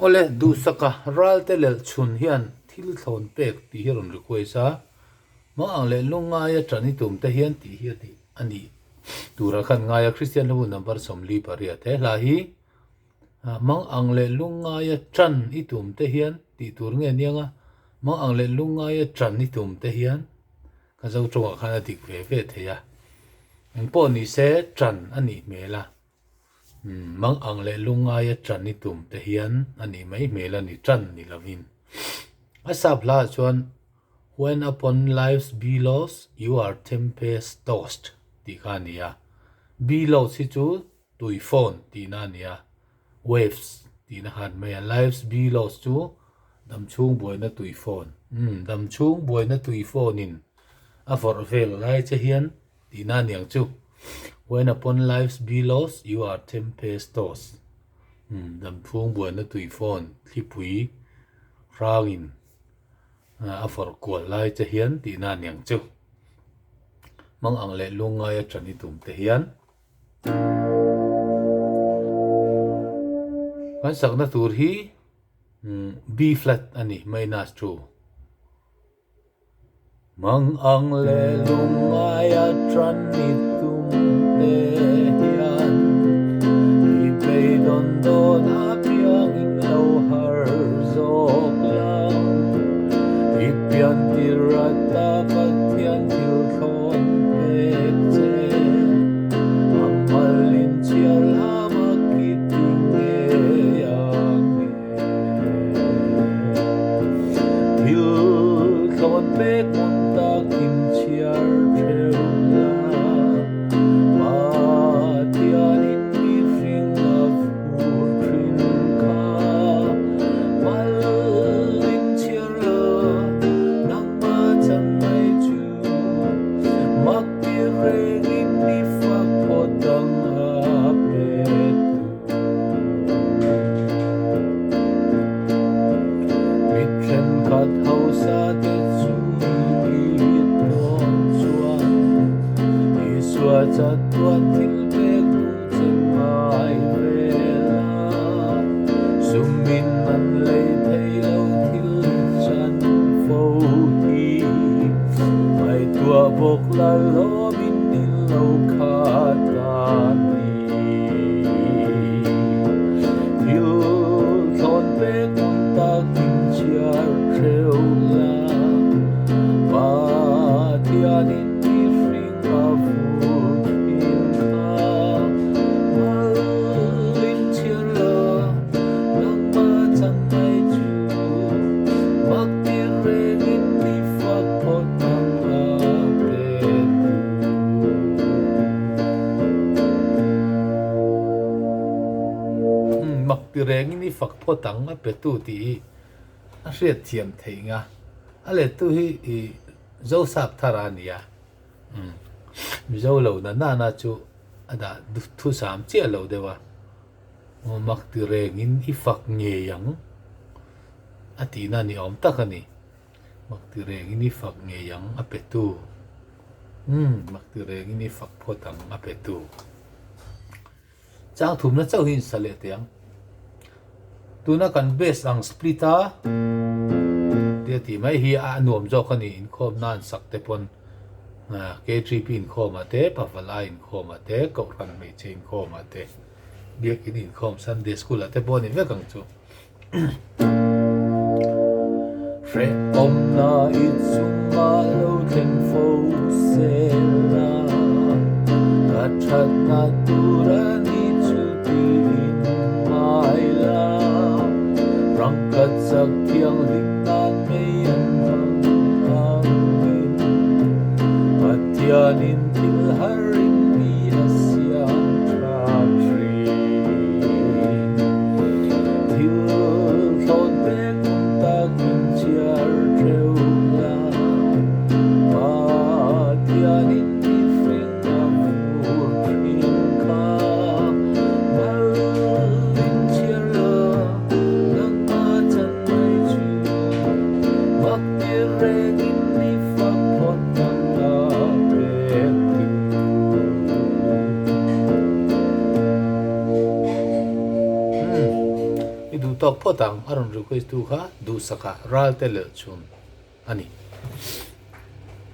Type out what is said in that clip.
ole du saka ral te lel chun hian thil thon pek ti hiron request a ma ang le lunga ya trani tum te hian ti hi ti ani tura khan nga ya christian lu number somli paria te la hi mang ang le lunga ya tran i tum te hian ti tur nge nianga mang ang le lunga ya tran i tum te hian ka zo chunga khana dik ve ve the ya ang po ni se tran ani mela mang ang le lunga ya tran ni tum te hian ani mai mela ni tran ni lavin asap la chuan when upon life's billows you are tempest tossed ti khania billows si chu tui phone ti na nia waves ti na han mai life's billows chu dam chung boi na tui phone dam chung boi na tui phone in a for vel lai che hian ti na niang chu when upon life's billows you are tempest tossed dam chung boi na tui phone thi pui rangin a for kol lai che hian ti na niang chu mang ang le lunga ya trani tum te hian kan sakna tur hi B flat ani mai nas chu mang ang le lunga ya trani tum te hian i pe don don a piang in lo har zok lang i pian tirata pathian til thon pek che amalin chia lama kiting e yang til thon pek mun ta kim chiar theu la patian in mi ring of trin ka malin chia la nang ma chan mai chu mak pi reng in mi fa potang a pet mitren khat hausa te chu i ton chuan i swa chat tuan thil pek tu chen mai vela sumin an lei thei lo thil chan fo hi mai tua bok la lo min in lo kha ta ni thil thon pek mun ta kim chiar theu la patian in mi ring a vut in kha malin chia la nang ma chan mai chu mak ti reng in mi fa potang a pet mak ti reng in mi fa potang a petu ti a hriat thiam thei nga a le tu hi i zo sap tharania mi zo lo na na na chu ada thu sam che lo dewa mak ti reng in i fak nge yang ati na ni om takani mak ti reng in i fak nge yang a petu mak ti reng in i fak photang a petu chang thum na chau hin sale tiang tuna kan base ang splita dia ti mai hi a nuam zo khani in khom nan sak te pon K3P in khom ate pavala in khom ate ko ran me che in khom ate biak in khom Sunday school ate pon in vekang chu fre om na it sunga lo ten fo se la ka chat na turani chu ti in mai la rang kat sak tiang ling nan me an mang angin patian in til harin mi asyang tra tri til thon pek ta kim chiar treu la patian in mi fring a vur trin kha malin chia la nang ma chan mai chu tok photang aron request tu kha du saka ral te le chun ani